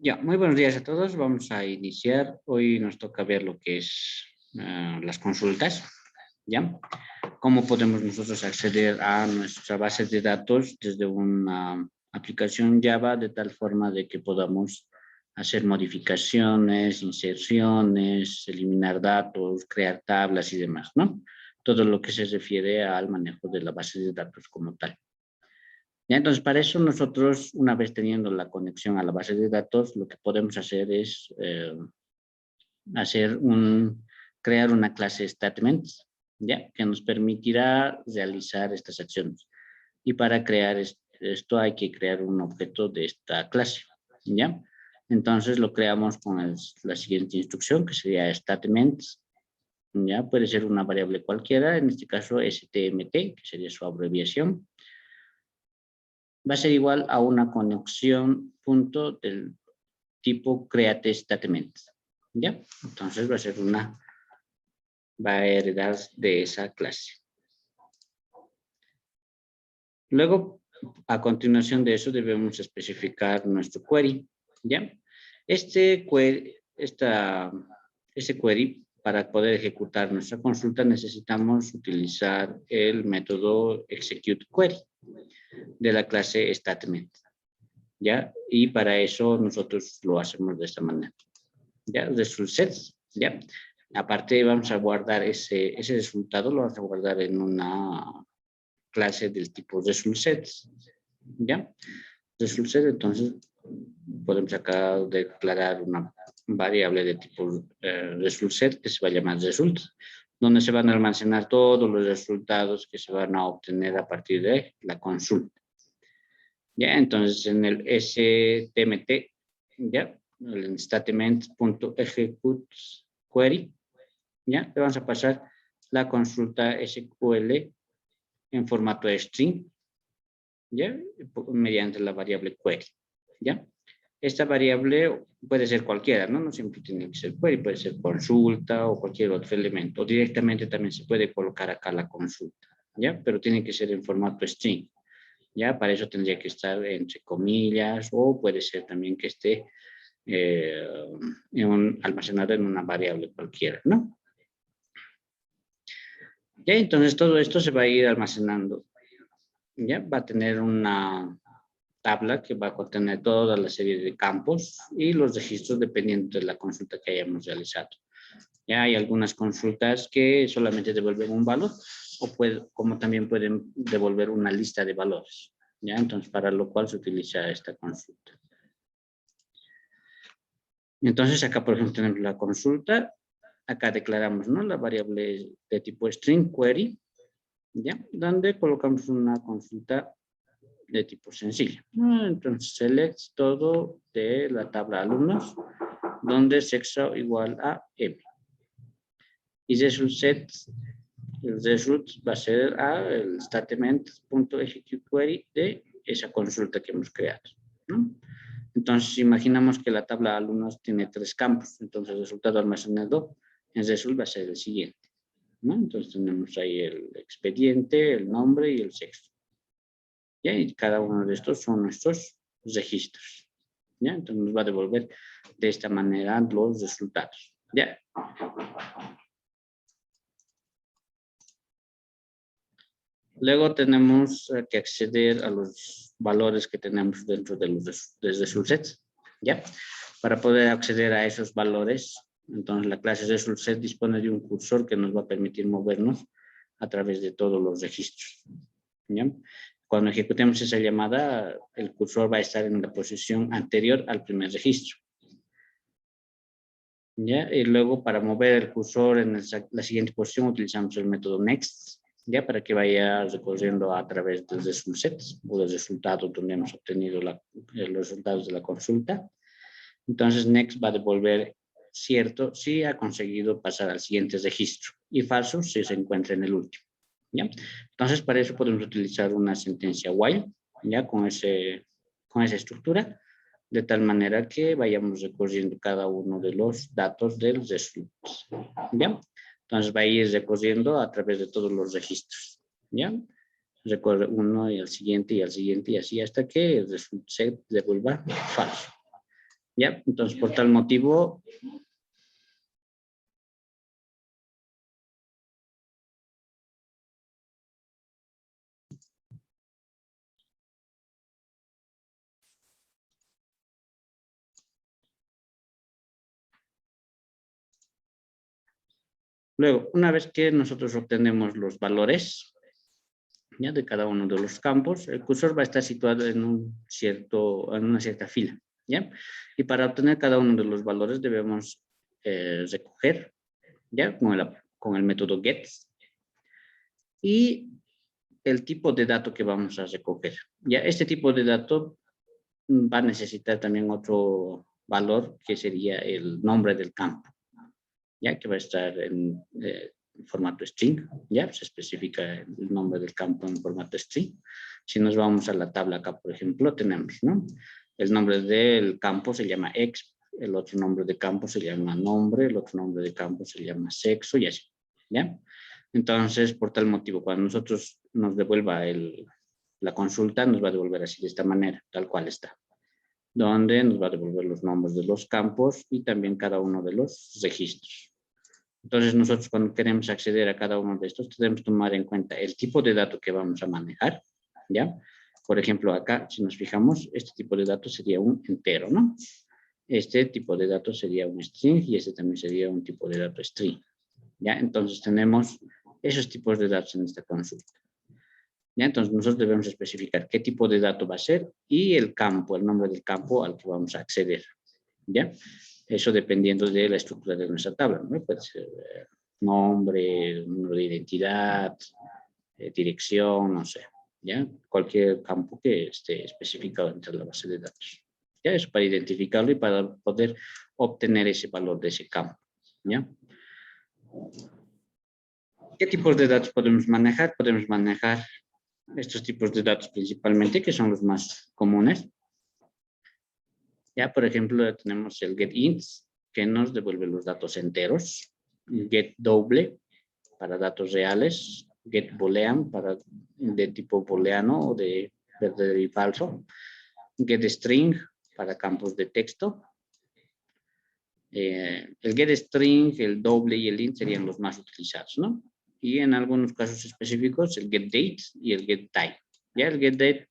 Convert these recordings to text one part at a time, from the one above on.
Ya, muy buenos días a todos. Vamos a iniciar. Hoy nos toca ver lo que es las consultas. ¿Ya? ¿Cómo podemos nosotros acceder a nuestra base de datos desde una aplicación Java de tal forma de que podamos hacer modificaciones, inserciones, eliminar datos, crear tablas y demás, ¿no? Todo lo que se refiere al manejo de la base de datos como tal. Ya, entonces, para eso nosotros, una vez teniendo la conexión a la base de datos, lo que podemos hacer es crear una clase statements, ¿ya? Que nos permitirá realizar estas acciones. Y para crear esto hay que crear un objeto de esta clase, ¿ya? Entonces lo creamos con la siguiente instrucción, que sería statements, ¿ya? Puede ser una variable cualquiera, en este caso stmt, que sería su abreviación. Va a ser igual a una conexión punto del tipo create statement, ¿ya? Entonces va a heredar de esa clase. Luego, a continuación de eso, debemos especificar nuestro query, ¿ya? Ese query, para poder ejecutar nuestra consulta, necesitamos utilizar el método executeQuery de la clase statement, ¿ya? Y para eso nosotros lo hacemos de esta manera, ¿ya? Result sets, ¿ya? Aparte vamos a guardar ese resultado, lo vamos a guardar en una clase del tipo result sets, ¿ya? Result set, entonces podemos acá declarar una variable de tipo result set que se va a llamar result, donde se van a almacenar todos los resultados que se van a obtener a partir de la consulta. Ya, entonces en el stmt, ya, el statement.executeQuery, ya, le vamos a pasar la consulta SQL en formato string, ya, mediante la variable query, ya. Esta variable puede ser cualquiera, ¿no? No siempre tiene que ser query, puede ser consulta o cualquier otro elemento. O directamente también se puede colocar acá la consulta, ya, pero tiene que ser en formato string. ¿Ya? Para eso tendría que estar entre comillas o puede ser también que esté almacenado en una variable cualquiera, ¿no? ¿Ya? Entonces todo esto se va a ir almacenando. ¿Ya? Va a tener una tabla que va a contener toda la serie de campos y los registros dependiendo de la consulta que hayamos realizado. Ya hay algunas consultas que solamente devuelven un valor o como también pueden devolver una lista de valores. ¿Ya? Entonces, para lo cual se utiliza esta consulta. Entonces, acá, por ejemplo, tenemos la consulta. Acá declaramos, ¿no? La variable de tipo string query, ¿ya? Donde colocamos una consulta de tipo sencilla. Entonces, select todo de la tabla alumnos, donde sexo igual a m. Y result set, el result va a ser el statement.executeQuery de esa consulta que hemos creado, ¿no? Entonces, imaginamos que la tabla de alumnos tiene 3 campos. Entonces, el resultado almacenado en result va a ser el siguiente, ¿no? Entonces, tenemos ahí el expediente, el nombre y el sexo. ¿Ya? Y cada uno de estos son nuestros registros. ¿Ya? Entonces, nos va a devolver de esta manera los resultados. ¿Ya? Luego tenemos que acceder a los valores que tenemos dentro de los results, ¿ya? Para poder acceder a esos valores, entonces la clase resultSet dispone de un cursor que nos va a permitir movernos a través de todos los registros, ¿ya? Cuando ejecutemos esa llamada, el cursor va a estar en la posición anterior al primer registro, ¿ya? Y luego para mover el cursor en la siguiente posición utilizamos el método next, ya para que vaya recorriendo a través del result set o del resultado donde hemos obtenido los resultados de la consulta. Entonces next va a devolver cierto si ha conseguido pasar al siguiente registro y falso si se encuentra en el último, ¿ya? Entonces para eso podemos utilizar una sentencia while, ya con esa estructura, de tal manera que vayamos recorriendo cada uno de los datos del result, ¿ya? Entonces va a ir recorriendo a través de todos los registros, ¿ya? Recorre uno y al siguiente y al siguiente y así hasta que el result set devuelva falso. ¿Ya? Entonces, por tal motivo, luego, una vez que nosotros obtenemos los valores, ¿ya? De cada uno de los campos, el cursor va a estar situado en una cierta fila, ¿ya? Y para obtener cada uno de los valores debemos recoger, ¿ya? Con el método get, y el tipo de dato que vamos a recoger. Ya este tipo de dato va a necesitar también otro valor que sería el nombre del campo, ya que va a estar en formato string, ya se especifica el nombre del campo en formato string. Si nos vamos a la tabla acá, por ejemplo, tenemos, ¿no? El nombre del campo se llama exp, el otro nombre de campo se llama nombre, el otro nombre de campo se llama sexo y así, ¿ya? Entonces, por tal motivo, cuando nosotros nos devuelva la consulta, nos va a devolver así de esta manera, tal cual está, donde nos va a devolver los nombres de los campos y también cada uno de los registros. Entonces, nosotros cuando queremos acceder a cada uno de estos, debemos tomar en cuenta el tipo de dato que vamos a manejar, ¿ya? Por ejemplo, acá, si nos fijamos, este tipo de datos sería un entero, ¿no? Este tipo de datos sería un string y este también sería un tipo de dato string, ¿ya? Entonces, tenemos esos tipos de datos en esta consulta. ¿Ya? Entonces, nosotros debemos especificar qué tipo de dato va a ser y el campo, el nombre del campo al que vamos a acceder, ¿ya? Eso dependiendo de la estructura de nuestra tabla, ¿no? Puede ser nombre, número de identidad, dirección, no sé, ¿ya? Cualquier campo que esté especificado dentro de la base de datos. ¿Ya? Eso para identificarlo y para poder obtener ese valor de ese campo, ¿ya? ¿Qué tipos de datos podemos manejar? Podemos manejar estos tipos de datos principalmente, que son los más comunes. Ya, por ejemplo, tenemos el getInt, que nos devuelve los datos enteros. GetDouble, para datos reales. GetBoolean, de tipo booleano o de verdadero y falso. GetString, para campos de texto. El getString, el doble y el int serían los más utilizados, ¿no? Y en algunos casos específicos, el getDate y el getTime. Ya el getDate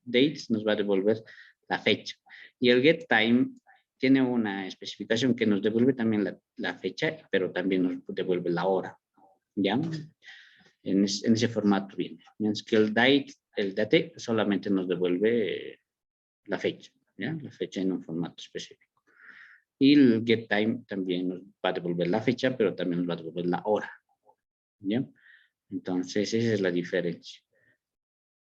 nos va a devolver la fecha. Y el getTime tiene una especificación que nos devuelve también la fecha, pero también nos devuelve la hora. ¿Ya? En ese formato viene. Mientras que el date solamente nos devuelve la fecha. ¿Ya? La fecha en un formato específico. Y el getTime también nos va a devolver la fecha, pero también nos va a devolver la hora. ¿Ya? Entonces, esa es la diferencia.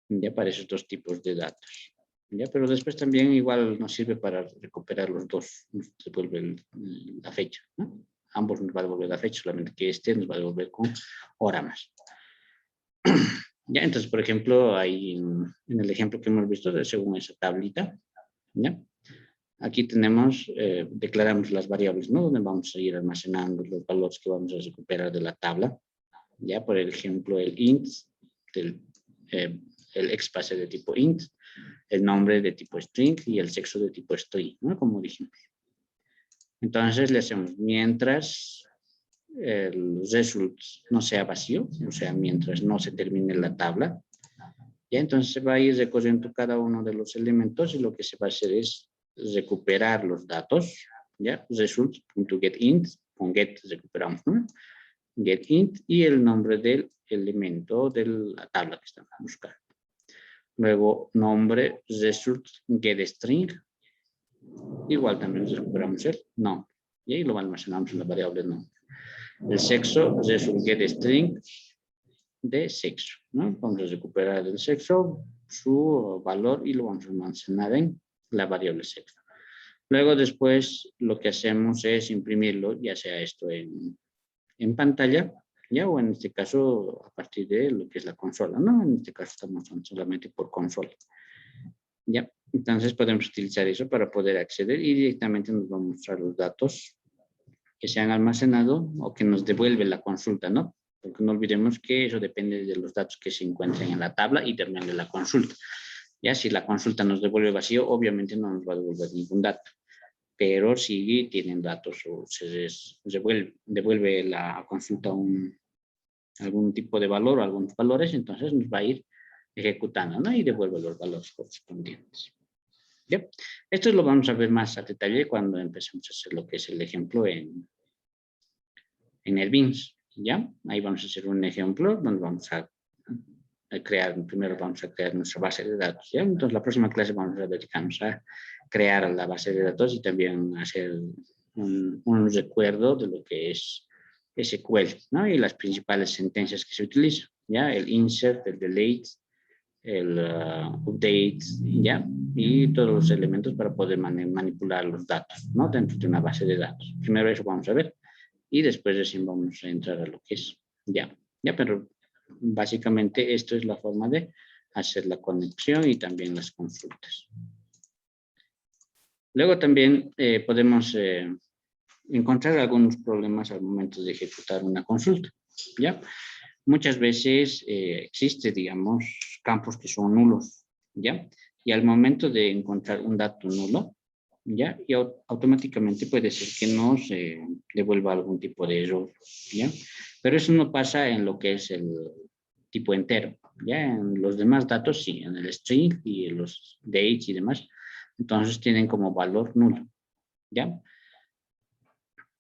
Ya para esos dos tipos de datos. ¿Ya? Pero después también igual nos sirve para recuperar los dos. Nos devuelve la fecha, ¿no? Ambos nos va a devolver la fecha, solamente que este nos va a devolver con hora más. Ya, entonces, por ejemplo, ahí en el ejemplo que hemos visto, según esa tablita, ¿ya? Aquí tenemos, declaramos las variables, ¿no? Donde vamos a ir almacenando los valores que vamos a recuperar de la tabla. Ya, por ejemplo, el int, el exp va a ser de tipo int, el nombre de tipo string y el sexo de tipo string, ¿no? Como dijimos. Entonces le hacemos mientras el result no sea vacío, o sea, mientras no se termine la tabla, ya entonces se va a ir recorriendo cada uno de los elementos y lo que se va a hacer es recuperar los datos, ya, result.getInt, con get recuperamos, ¿no? GetInt y el nombre del elemento de la tabla que estamos buscando. Luego nombre result getString, igual también recuperamos el nombre y ahí lo almacenamos en la variable nombre. El sexo result getString de sexo, ¿no? Vamos a recuperar el sexo, su valor y lo vamos a almacenar en la variable sexo. Luego después lo que hacemos es imprimirlo, ya sea esto en pantalla, ya, o en este caso a partir de lo que es la consola, ¿no? En este caso estamos solamente por consola. Ya, entonces podemos utilizar eso para poder acceder y directamente nos va a mostrar los datos que se han almacenado o que nos devuelve la consulta, ¿no? Porque no olvidemos que eso depende de los datos que se encuentren en la tabla y también de la consulta. Ya, si la consulta nos devuelve vacío, obviamente no nos va a devolver ningún dato. ¿Ok? pero si tienen datos o se devuelve la consulta algún tipo de valor o algunos valores, entonces nos va a ir ejecutando, ¿no? Y devuelve los valores correspondientes. ¿Ya? Esto lo vamos a ver más a detalle cuando empecemos a hacer lo que es el ejemplo en NetBeans, ¿ya? Ahí vamos a hacer un ejemplo donde vamos a primero vamos a crear nuestra base de datos, ¿ya? Entonces, la próxima clase vamos a dedicarnos a crear la base de datos y también hacer un recuerdo de lo que es SQL, ¿no? Y las principales sentencias que se utilizan, ¿ya? El insert, el delete, el update, ¿ya? Y todos los elementos para poder manipular los datos, ¿no? Dentro de una base de datos. Primero eso vamos a ver y después recién vamos a entrar a lo que es, ¿ya? Pero básicamente esto es la forma de hacer la conexión y también las consultas. Luego también podemos encontrar algunos problemas al momento de ejecutar una consulta, ¿ya? Muchas veces existe, digamos, campos que son nulos, ¿ya? Y al momento de encontrar un dato nulo, ¿ya? Y automáticamente puede ser que nos devuelva algún tipo de error, ¿ya? Pero eso no pasa en lo que es el tipo entero, ¿ya? En los demás datos sí, en el string y en los dates y demás, entonces tienen como valor nulo, ¿ya?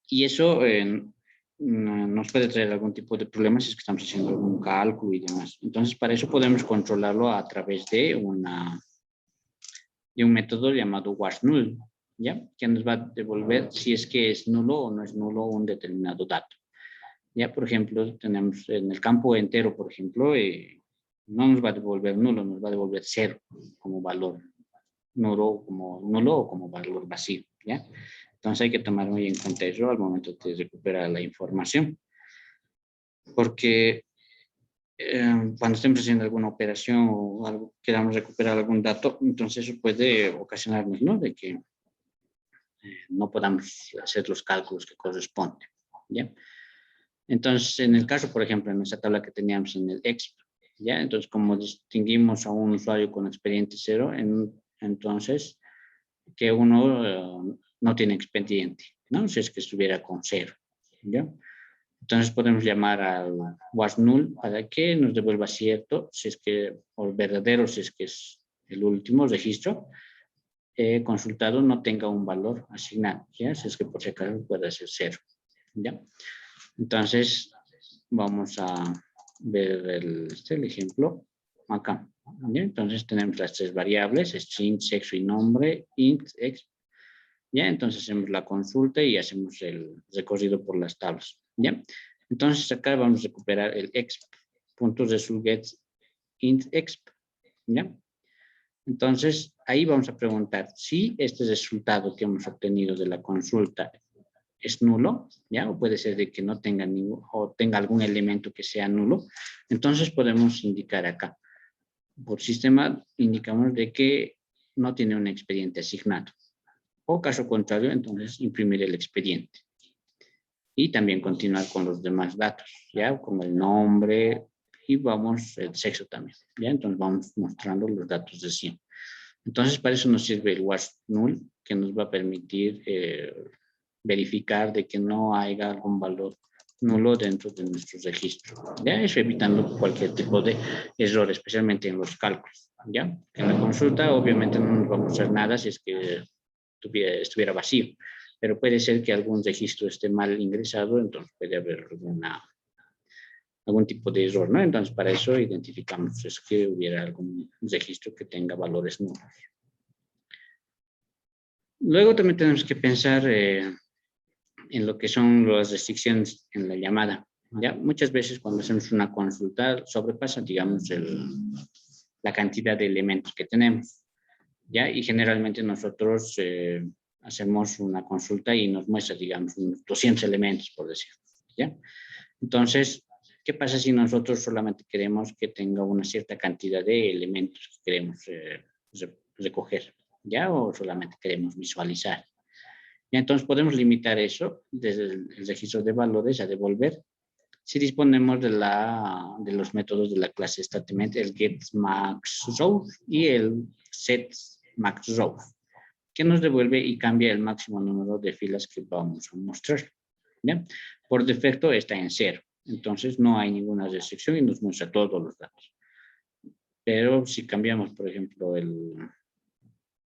Y eso nos puede traer algún tipo de problemas si es que estamos haciendo algún cálculo y demás. Entonces, para eso podemos controlarlo a través de un método llamado wasNull, ¿ya? Que nos va a devolver si es que es nulo o no es nulo un determinado dato. Ya, por ejemplo, tenemos en el campo entero, por ejemplo, no nos va a devolver nulo, nos va a devolver cero como valor nulo o como valor vacío, ¿ya? Entonces hay que tomar muy en cuenta eso al momento de recuperar la información. Porque cuando estemos haciendo alguna operación o algo, queramos recuperar algún dato, entonces eso puede ocasionarnos, ¿no? De que no podamos hacer los cálculos que corresponden, ¿ya? Entonces, en el caso, por ejemplo, en esa tabla que teníamos en el exp, ¿ya? Entonces, como distinguimos a un usuario con expediente cero, entonces, que uno no tiene expediente, ¿no? Si es que estuviera con cero, ¿ya? Entonces, podemos llamar al wasNull para que nos devuelva cierto, si es que, o verdadero, si es que es el último registro consultado no tenga un valor asignado, ¿ya? Si es que por si acaso puede ser cero, ¿ya? Entonces, vamos a ver el ejemplo acá, ¿ya? Entonces, tenemos las tres variables, string, sexo y nombre, int, exp, ¿ya? Entonces, hacemos la consulta y hacemos el recorrido por las tablas, ¿ya? Entonces, acá vamos a recuperar el exp.resultGet int exp, ¿ya? Entonces, ahí vamos a preguntar si este resultado que hemos obtenido de la consulta es nulo, ¿ya? O puede ser de que no tenga o tenga algún elemento que sea nulo. Entonces, podemos indicar acá. Por sistema, indicamos de que no tiene un expediente asignado. O caso contrario, entonces, imprimir el expediente. Y también continuar con los demás datos, ¿ya? Con el nombre y vamos, el sexo también, ¿ya? Entonces, vamos mostrando los datos de 100. Entonces, para eso nos sirve el wasNull, que nos va a permitir verificar de que no haya algún valor nulo dentro de nuestro registro. ¿Ya? Eso evitando cualquier tipo de error, especialmente en los cálculos. ¿Ya? En la consulta, obviamente, no nos va a mostrar nada si es que estuviera vacío, pero puede ser que algún registro esté mal ingresado, entonces puede haber algún tipo de error, ¿no? Entonces, para eso identificamos es que hubiera algún registro que tenga valores nulos. Luego también tenemos que pensar en lo que son las restricciones en la llamada, ¿ya? Muchas veces cuando hacemos una consulta sobrepasa, digamos, la cantidad de elementos que tenemos, ¿ya? Y generalmente nosotros hacemos una consulta y nos muestra, digamos, unos 200 elementos, por decirlo, ¿ya? Entonces, ¿qué pasa si nosotros solamente queremos que tenga una cierta cantidad de elementos que queremos recoger, ¿ya? O solamente queremos visualizar. ¿Ya? Entonces, podemos limitar eso desde el registro de valores a devolver si disponemos de los métodos de la clase statement, el getMaxRow y el setMaxRow. que nos devuelve y cambia el máximo número de filas que vamos a mostrar. ¿Ya? Por defecto está en 0, entonces no hay ninguna restricción y nos muestra todos los datos. Pero si cambiamos, por ejemplo,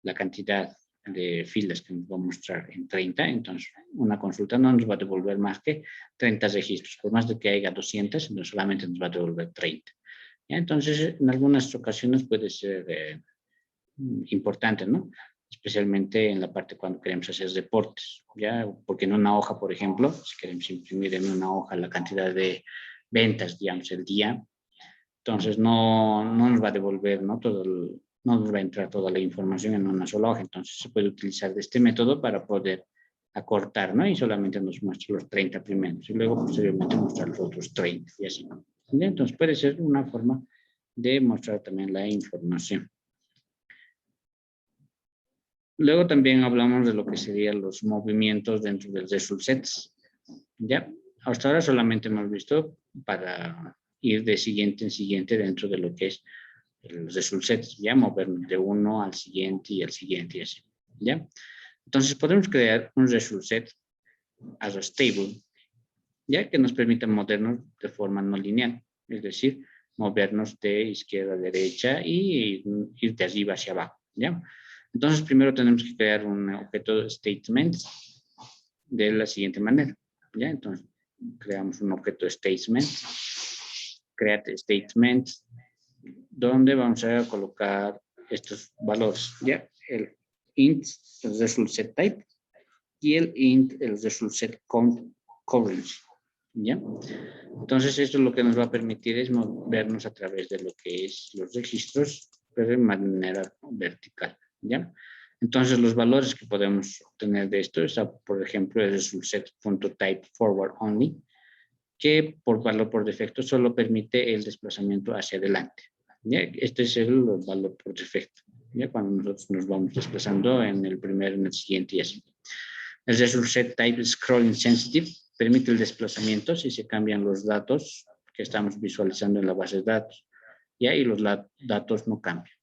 la cantidad de filas que nos va a mostrar en 30, entonces una consulta no nos va a devolver más que 30 registros. Por más de que haya 200, no solamente nos va a devolver 30. ¿Ya? Entonces, en algunas ocasiones puede ser importante, ¿no? Especialmente en la parte cuando queremos hacer reportes, ¿ya? Porque en una hoja, por ejemplo, si queremos imprimir en una hoja la cantidad de ventas, digamos, el día, entonces no nos va a devolver, ¿no? No nos va a entrar toda la información en una sola hoja, entonces se puede utilizar de este método para poder acortar, ¿no? Y solamente nos muestra los 30 primeros y luego posteriormente mostrar los otros 30 y así. ¿Ya? Entonces puede ser una forma de mostrar también la información. Luego también hablamos de lo que serían los movimientos dentro del result sets. ¿Ya? Hasta ahora solamente hemos visto para ir de siguiente en siguiente dentro de lo que es el result sets, ya movernos de uno al siguiente y al siguiente y así. ¿Ya? Entonces podemos crear un result set as a stable, ya que nos permita movernos de forma no lineal, es decir, movernos de izquierda a derecha y ir de arriba hacia abajo. ¿Ya? Entonces, primero tenemos que crear un objeto statement de la siguiente manera. ¿Ya? Entonces, creamos un objeto statement, create statement, donde vamos a colocar estos valores. ¿Ya? El int, el result set type, y el int, el result set coverage. ¿Ya? Entonces, esto lo que nos va a permitir es movernos a través de lo que es los registros, pero de manera vertical. ¿Ya? Entonces, los valores que podemos obtener de esto es, por ejemplo, el set.type forward only, que por valor por defecto solo permite el desplazamiento hacia adelante. ¿Ya? Este es el valor por defecto, ¿ya? Cuando nosotros nos vamos desplazando en el primero, en el siguiente y así. El set type scrolling sensitive permite el desplazamiento si se cambian los datos que estamos visualizando en la base de datos, ¿ya? Y los datos no cambian.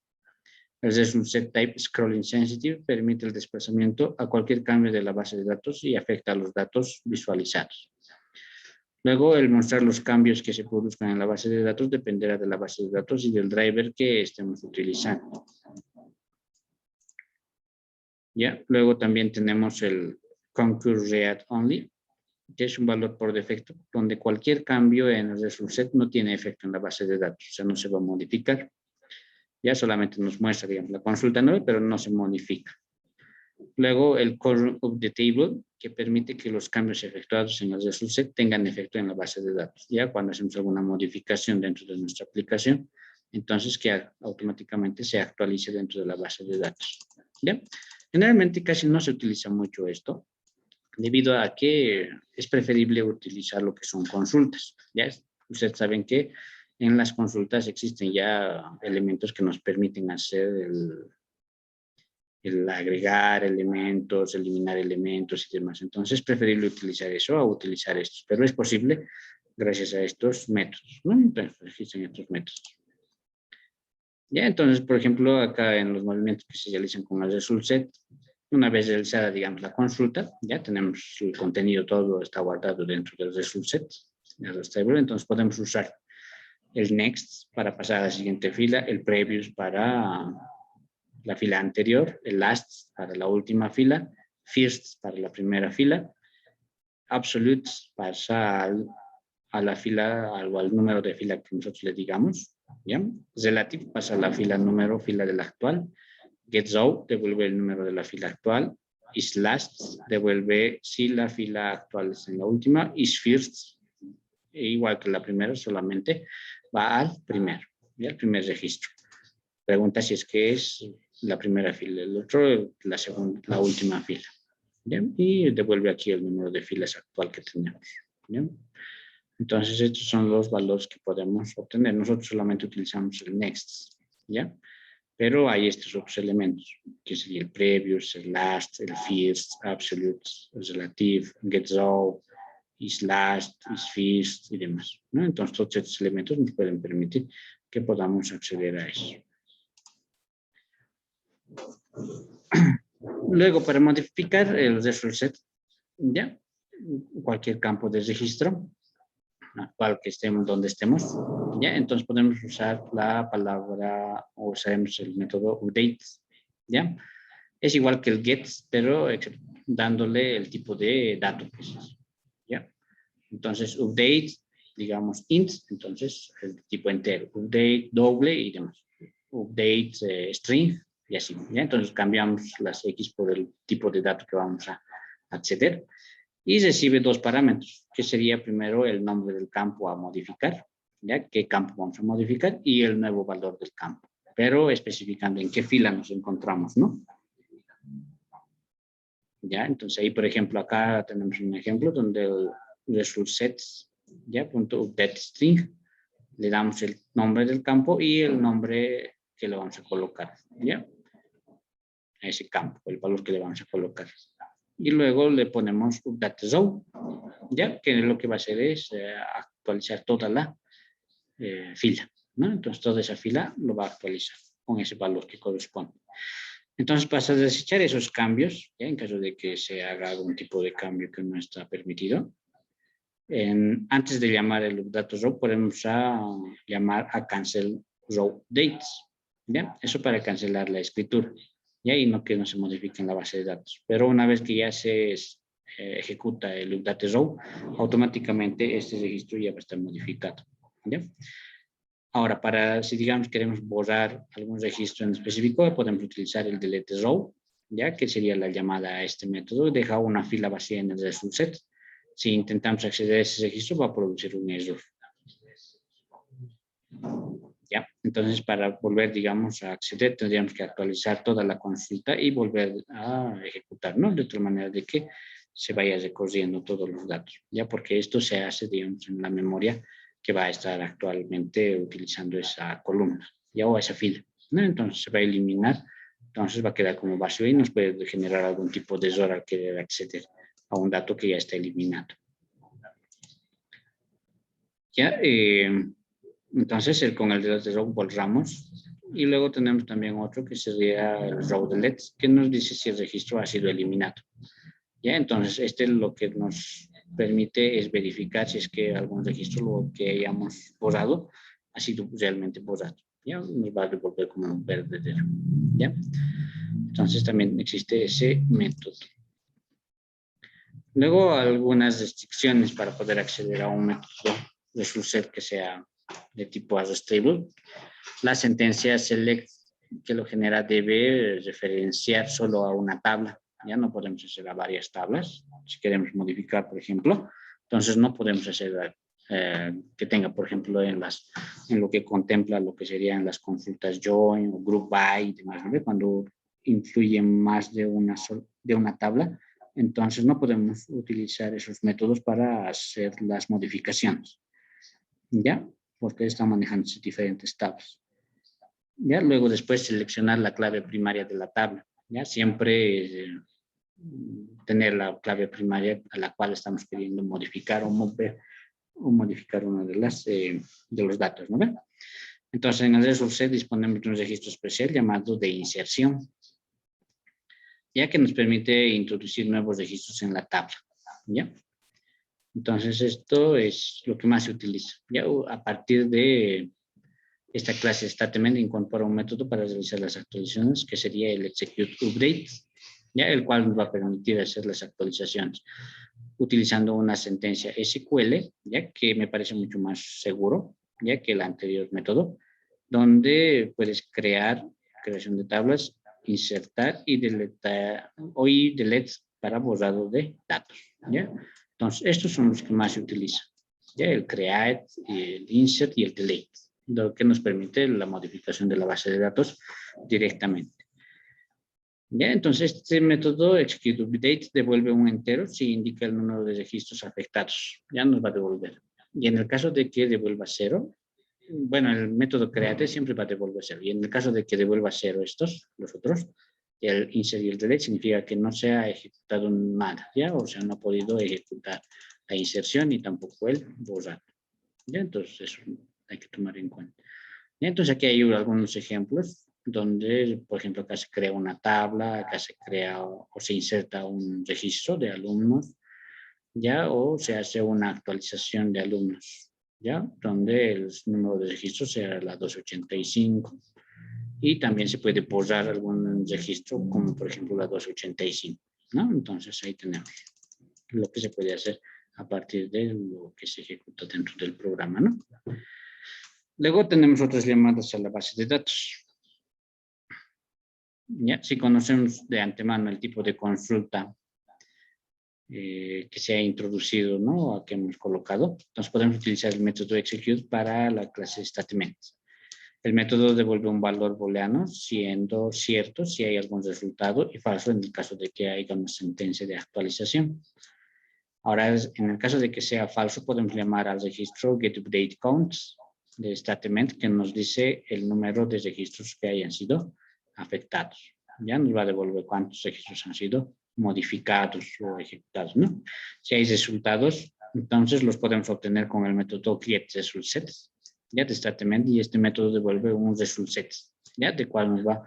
El set type scrolling sensitive permite el desplazamiento a cualquier cambio de la base de datos y afecta a los datos visualizados. Luego, el mostrar los cambios que se produzcan en la base de datos dependerá de la base de datos y del driver que estemos utilizando. ¿Ya? Luego también tenemos el concur react only, que es un valor por defecto, donde cualquier cambio en el result set no tiene efecto en la base de datos, o sea, no se va a modificar. Ya solamente nos muestra, digamos, la consulta nueva, pero no se modifica. Luego, el core of the table, que permite que los cambios efectuados en el result set tengan efecto en la base de datos. Ya cuando hacemos alguna modificación dentro de nuestra aplicación, entonces que automáticamente se actualice dentro de la base de datos. ¿Ya? Generalmente casi no se utiliza mucho esto, debido a que es preferible utilizar lo que son consultas. ¿Ya? Ustedes saben que en las consultas existen ya elementos que nos permiten hacer el agregar elementos, eliminar elementos y demás. Entonces es preferible utilizar eso a utilizar estos, pero es posible gracias a estos métodos, ¿no? Entonces existen estos métodos. Ya, entonces, por ejemplo, acá en los movimientos que se realizan con el result set, una vez realizada, digamos, la consulta, ya tenemos el contenido, todo está guardado dentro del result set, entonces podemos usar el next para pasar a la siguiente fila, el previous para la fila anterior, el last para la última fila, first para la primera fila, absolute pasa a la fila o al número de fila que nosotros le digamos, ¿ya? Relative pasa a la fila de la actual, gets out devuelve el número de la fila actual, is last devuelve si la fila actual es en la última, is first, igual que la primera, solamente va al primero, ¿ya? El primer registro. Pregunta si es que es la primera fila, el otro la segunda, la última fila. ¿Bien? Y devuelve aquí el número de filas actual que tenemos. ¿Bien? Entonces estos son los valores que podemos obtener. Nosotros solamente utilizamos el next, ¿ya? Pero hay estos otros elementos, que sería el previous, el last, el first, absolute, el relative, gets all, is last, is first y demás, ¿no? Entonces todos estos elementos nos pueden permitir que podamos acceder a eso. Luego, para modificar el result set, ¿ya? Cualquier campo de registro, cual que estemos, donde estemos, ¿ya? Entonces podemos usar la palabra, o usaremos el método update, ¿ya? Es igual que el get, pero dándole el tipo de dato, pues, ¿ya? Entonces, update, digamos, int, entonces el tipo entero, update doble y demás. Update string y así, ¿ya? Entonces cambiamos las X por el tipo de dato que vamos a acceder y recibe dos parámetros, que sería primero el nombre del campo a modificar, ¿ya? ¿Qué campo vamos a modificar? Y el nuevo valor del campo, pero especificando en qué fila nos encontramos, ¿no? ¿Ya? Entonces ahí, por ejemplo, acá tenemos un ejemplo donde el result sets, ¿ya? Punto update string, le damos el nombre del campo y el nombre que le vamos a colocar, ¿ya? A ese campo, el valor que le vamos a colocar. Y luego le ponemos update row, ¿ya? Que lo que va a hacer es actualizar toda la fila, ¿no? Entonces toda esa fila lo va a actualizar con ese valor que corresponde. Entonces pasa a desechar esos cambios, ¿ya? En caso de que se haga algún tipo de cambio que no está permitido. Antes de llamar el update row, podemos llamar a cancel row dates, ¿ya? Eso para cancelar la escritura, ¿ya? Y no que no se modifique en la base de datos. Pero una vez que ya se ejecuta el update row, automáticamente este registro ya va a estar modificado, ¿ya? Ahora, si digamos queremos borrar algún registro en específico, podemos utilizar el delete row, ¿ya? Que sería la llamada a este método, deja una fila vacía en el result set. Si intentamos acceder a ese registro, va a producir un error. ¿Ya? Entonces, para volver, digamos, a acceder, tendríamos que actualizar toda la consulta y volver a ejecutar, ¿no? De otra manera de que se vaya recorriendo todos los datos, ¿ya? Porque esto se hace, digamos, en la memoria que va a estar actualmente utilizando esa columna, ¿ya? O esa fila, ¿no? Entonces, se va a eliminar, entonces va a quedar como vacío y nos puede generar algún tipo de error al querer acceder a un dato que ya está eliminado. ¿Ya? Entonces, con el delete row borramos. Y luego tenemos también otro que sería el row delete, que nos dice si el registro ha sido eliminado. ¿Ya? Entonces, este lo que nos permite es verificar si es que algún registro lo que hayamos borrado ha sido realmente borrado. ¿Ya? Nos va a devolver como un verdadero. ¿Ya? Entonces, también existe ese método. Luego, algunas restricciones para poder acceder a un método de su set que sea de tipo as-stable. La sentencia select que lo genera debe referenciar solo a una tabla. Ya no podemos hacer a varias tablas. Si queremos modificar, por ejemplo, entonces no podemos hacer que tenga, por ejemplo, en lo que contempla lo que serían las consultas join o group by y demás, ¿no? Cuando influyen más de una tabla, entonces no podemos utilizar esos métodos para hacer las modificaciones, ¿ya? Porque están manejando diferentes tablas. ¿Ya? Luego después seleccionar la clave primaria de la tabla, ¿ya? Siempre tener la clave primaria a la cual estamos queriendo modificar o mover o modificar uno de los datos, ¿no? Entonces en el result set disponemos de un registro especial llamado de inserción, ya que nos permite introducir nuevos registros en la tabla, ¿ya? Entonces esto es lo que más se utiliza, ¿ya? A partir de esta clase statement incorpora un método para realizar las actualizaciones que sería el execute update, ¿ya? El cual nos va a permitir hacer las actualizaciones utilizando una sentencia SQL, ¿ya? Que me parece mucho más seguro, ¿ya? Que el anterior método, donde puedes creación de tablas, insertar y deletar, o y delete para borrado de datos, ¿ya? Entonces, estos son los que más se utilizan, ¿ya? El create, el insert y el delete, lo que nos permite la modificación de la base de datos directamente. ¿Ya? Entonces, este método execute update devuelve un entero si indica el número de registros afectados. Ya nos va a devolver. Y en el caso de que devuelva 0, bueno, el método create siempre va a devolver 0. Y en el caso de que devuelva 0 los otros, el insert y el delete significa que no se ha ejecutado nada, ¿ya? O sea, no ha podido ejecutar la inserción y tampoco el borrar. ¿Ya? Entonces, eso hay que tomar en cuenta. ¿Ya? Entonces, aquí hay algunos ejemplos donde, por ejemplo, acá se crea una tabla, acá se crea o se inserta un registro de alumnos, ¿ya? O se hace una actualización de alumnos, ¿ya? Donde el número de registros sea la 285. Y también se puede borrar algún registro, como por ejemplo la 285, ¿no? Entonces ahí tenemos lo que se puede hacer a partir de lo que se ejecuta dentro del programa, ¿no? Luego tenemos otras llamadas a la base de datos. ¿Ya? Si conocemos de antemano el tipo de consulta que se ha introducido, ¿no? O que hemos colocado, entonces podemos utilizar el método execute para la clase statement. El método devuelve un valor booleano siendo cierto si hay algún resultado y falso en el caso de que haya una sentencia de actualización. Ahora, en el caso de que sea falso, podemos llamar al registro getUpdateCounts de statement que nos dice el número de registros que hayan sido afectados. Ya nos va a devolver cuántos registros han sido modificados o ejecutados, ¿no? Si hay resultados, entonces los podemos obtener con el método getResultSet, ya de statement, y este método devuelve un resultSet, ya de cual nos va a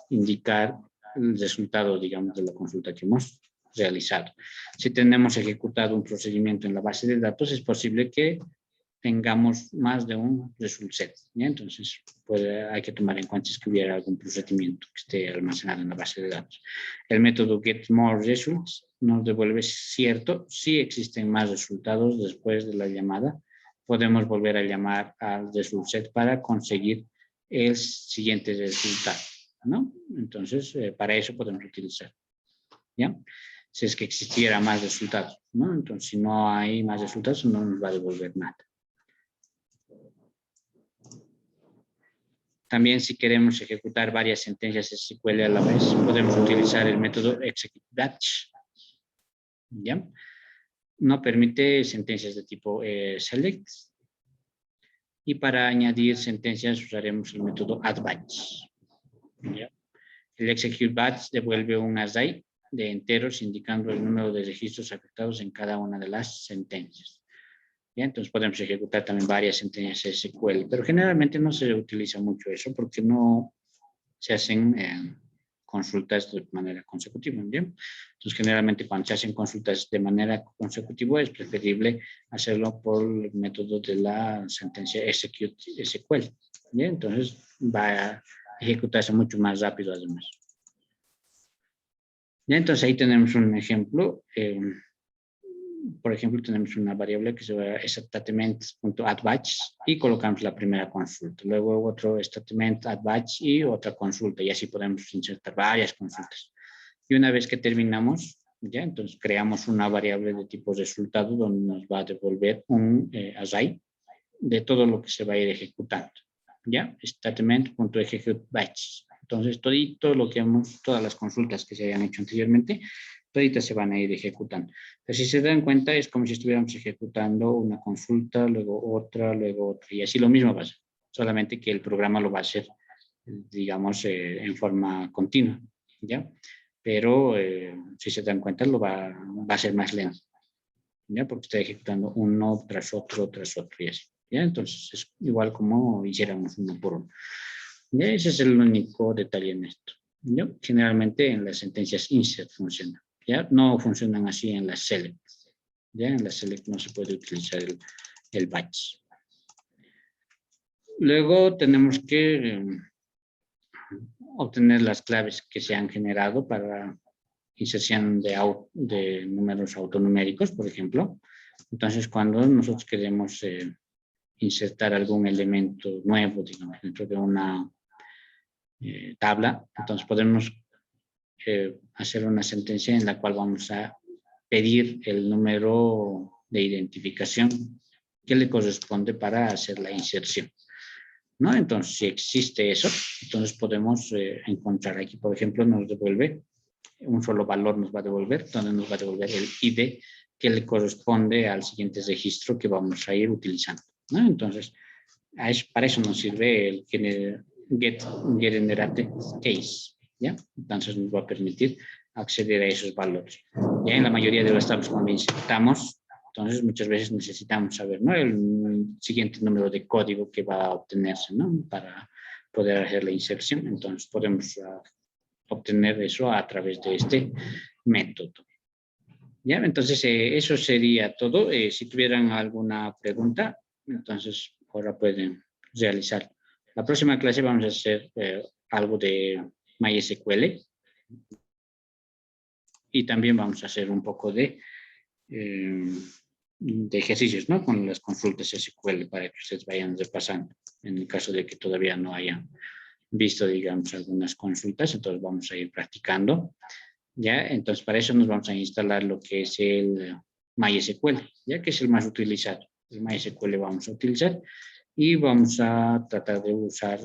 indicar el resultado, digamos, de la consulta que hemos realizado. Si tenemos ejecutado un procedimiento en la base de datos, es posible que tengamos más de un resultSet, ¿ya? Entonces hay que tomar en cuenta si hubiera algún procedimiento que esté almacenado en la base de datos. El método getMoreResults nos devuelve cierto si existen más resultados después de la llamada. Podemos volver a llamar al resultSet para conseguir el siguiente resultado, ¿no? Entonces, para eso podemos utilizar, ¿ya? Si es que existiera más resultados, ¿no? Entonces, si no hay más resultados, no nos va a devolver nada. También, si queremos ejecutar varias sentencias SQL a la vez, podemos utilizar el método execute-batch, ¿ya? No permite sentencias de tipo select. Y para añadir sentencias usaremos el método add-batch, ¿ya? El execute-batch devuelve un array de enteros indicando el número de registros afectados en cada una de las sentencias. ¿Ya? Entonces podemos ejecutar también varias sentencias SQL, pero generalmente no se utiliza mucho eso porque no se hacen consultas de manera consecutiva. ¿Bien? Entonces generalmente cuando se hacen consultas de manera consecutiva es preferible hacerlo por el método de la sentencia execute SQL. ¿Bien? Entonces va a ejecutarse mucho más rápido además. ¿Ya? Entonces ahí tenemos un ejemplo. Por ejemplo, tenemos una variable que se llama statement.addBatch y colocamos la primera consulta. Luego otro statement.addBatch y otra consulta. Y así podemos insertar varias consultas. Y una vez que terminamos, ya, entonces creamos una variable de tipo resultado donde nos va a devolver un array de todo lo que se va a ir ejecutando. ¿Ya? Statement.executeBatch. Entonces, todo lo que todas las consultas que se hayan hecho anteriormente, toditas se van a ir ejecutando. Pero si se dan cuenta, es como si estuviéramos ejecutando una consulta, luego otra, y así lo mismo va a ser. Solamente que el programa lo va a hacer, digamos, en forma continua, ¿ya? Pero si se dan cuenta, va a ser más lento, ¿ya? Porque está ejecutando uno tras otro, y así, ¿ya? Entonces, es igual como hiciéramos uno por uno. ¿Ya? Ese es el único detalle en esto, ¿ya? Generalmente en las sentencias insert funciona, ¿ya? No funcionan así en las select, ¿ya? En las select no se puede utilizar el batch. Luego tenemos que obtener las claves que se han generado para inserción de números autonuméricos, por ejemplo. Entonces, cuando nosotros queremos insertar algún elemento nuevo, digamos, dentro de una tabla, entonces podemos hacer una sentencia en la cual vamos a pedir el número de identificación que le corresponde para hacer la inserción, ¿no? Entonces, si existe eso, entonces podemos encontrar aquí, por ejemplo, nos devuelve un solo valor, nos va a devolver, donde nos va a devolver el ID que le corresponde al siguiente registro que vamos a ir utilizando, ¿no? Entonces, para eso nos sirve el getGenerated case, ¿ya? Entonces nos va a permitir acceder a esos valores. Ya en la mayoría de los tablas cuando insertamos, entonces muchas veces necesitamos saber, ¿no? El siguiente número de código que va a obtenerse, ¿no? Para poder hacer la inserción. Entonces podemos obtener eso a través de este método. ¿Ya? Entonces eso sería todo. Si tuvieran alguna pregunta, entonces ahora pueden realizar. La próxima clase vamos a hacer algo de MySQL y también vamos a hacer un poco de ejercicios, ¿no? Con las consultas SQL para que ustedes vayan repasando. En el caso de que todavía no hayan visto, digamos, algunas consultas, entonces vamos a ir practicando. ¿Ya? Entonces, para eso nos vamos a instalar lo que es el MySQL, ya que es el más utilizado. El MySQL vamos a utilizar y vamos a tratar de usar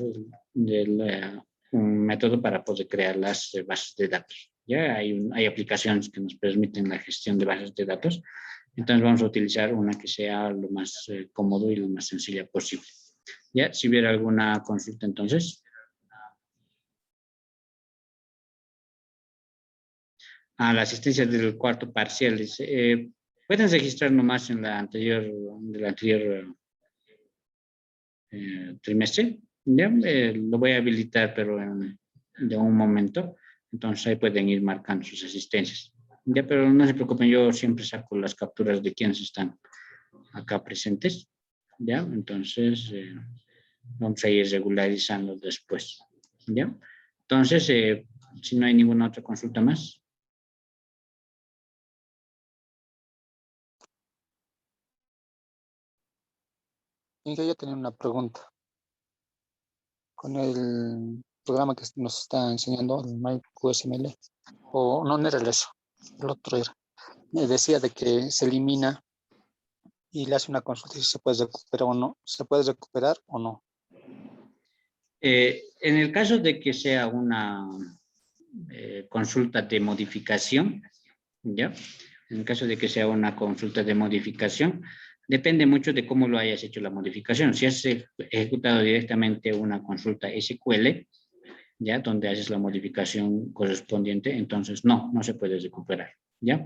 un método para poder crear las bases de datos. Ya hay aplicaciones que nos permiten la gestión de bases de datos. Entonces vamos a utilizar una que sea lo más cómodo y lo más sencilla posible. Ya, si hubiera alguna consulta entonces. La asistencia del cuarto parcial. Pueden registrar nomás en del anterior trimestre. ¿Ya? Lo voy a habilitar, pero de un momento. Entonces ahí pueden ir marcando sus asistencias. Ya, pero no se preocupen, yo siempre saco las capturas de quienes están acá presentes. ¿Ya? Entonces vamos a ir regularizando después. ¿Ya? Entonces, si no hay ninguna otra consulta más. Mira, yo tenía una pregunta. Con el programa que nos está enseñando, el MyQSML, o no era eso, el otro era. Me decía de que se elimina y le hace una consulta si se puede recuperar o no. ¿Se puede recuperar o no? En el caso de que sea una consulta de modificación, ¿ya? En el caso de que sea una consulta de modificación, depende mucho de cómo lo hayas hecho la modificación. Si has ejecutado directamente una consulta SQL, ¿ya? Donde haces la modificación correspondiente, entonces no se puede recuperar, ¿ya?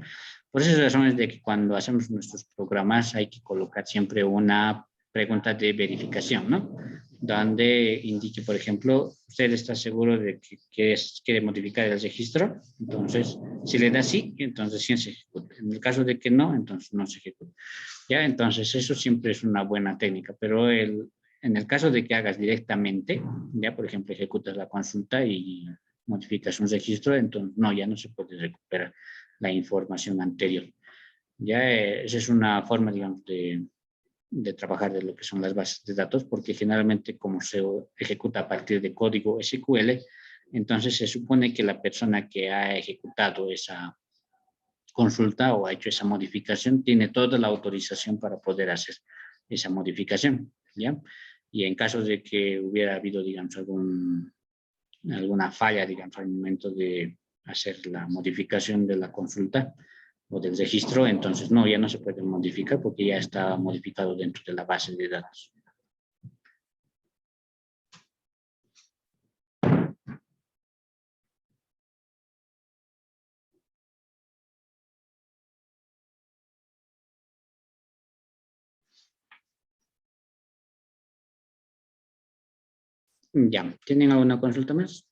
Por esas razones de que cuando hacemos nuestros programas hay que colocar siempre una pregunta de verificación, ¿no? Donde indique, por ejemplo, usted está seguro de que quiere modificar el registro, entonces, si le da sí, entonces sí se ejecuta. En el caso de que no, entonces no se ejecuta. ¿Ya? Entonces, eso siempre es una buena técnica, pero en el caso de que hagas directamente, ya, por ejemplo, ejecutas la consulta y modificas un registro, entonces, no, ya no se puede recuperar la información anterior. Ya, esa es una forma, digamos, de trabajar de lo que son las bases de datos, porque generalmente como se ejecuta a partir de código SQL, entonces se supone que la persona que ha ejecutado esa consulta o ha hecho esa modificación tiene toda la autorización para poder hacer esa modificación, ¿ya? Y en caso de que hubiera habido, digamos, alguna falla, digamos, al momento de hacer la modificación de la consulta o del registro, entonces no, ya no se puede modificar porque ya está modificado dentro de la base de datos. Ya, ¿tienen alguna consulta más?